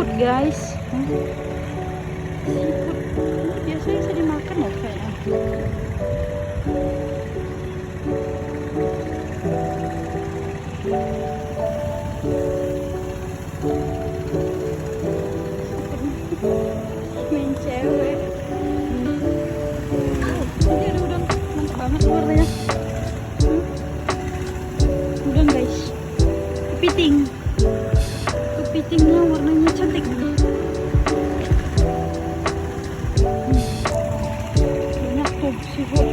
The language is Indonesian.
seafood guys. Seafood ini biasanya bisa dimakan ya kayaknya. Main cewek. Ini ada udang, mantap banget warnanya. Udang guys, kepiting. Kepitingnya warnanya cantik. Banyak tuh seafood.